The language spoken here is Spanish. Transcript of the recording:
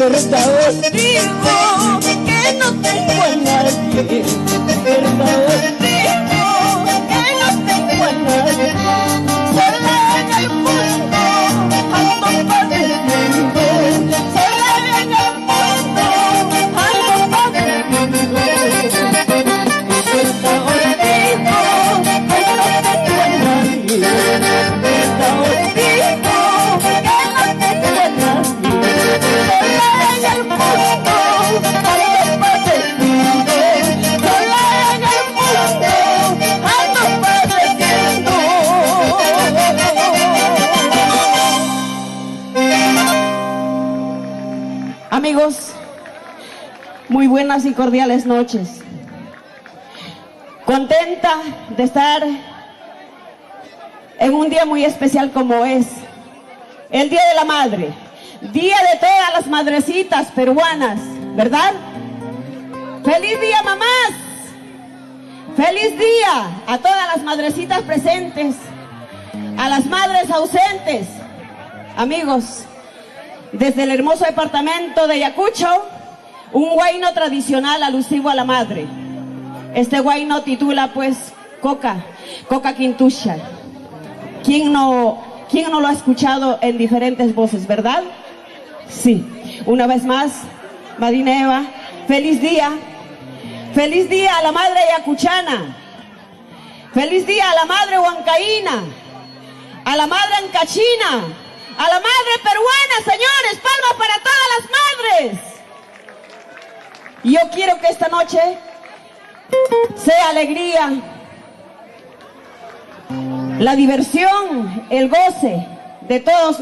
verdad digo que no tengo a nadie, verdad digo que no tengo a nadie, sola en el mundo ando padeciendo, sola en el mundo ando padeciendo, verdad digo que no tengo a nadie, verdad digo que no tengo a nadie. Amigos, muy buenas y cordiales noches. Contenta de estar en un día muy especial como es el Día de la Madre, Día de todas las madrecitas peruanas, ¿verdad? ¡Feliz día, mamás! ¡Feliz día a todas las madrecitas presentes, a las madres ausentes! Amigos, desde el hermoso departamento de Ayacucho, un huayno tradicional alusivo a la madre. Este huayno titula pues Coca Quintusha. ¿Quién no lo ha escuchado en diferentes voces, verdad? Sí. Una vez más, Madina Eva, feliz día. Feliz día a la madre ayacuchana. Feliz día a la madre huancaína, a la madre ancachina, a la madre peruana, señores, palmas para todas las madres. Y yo quiero que esta noche sea alegría, la diversión, el goce de todos.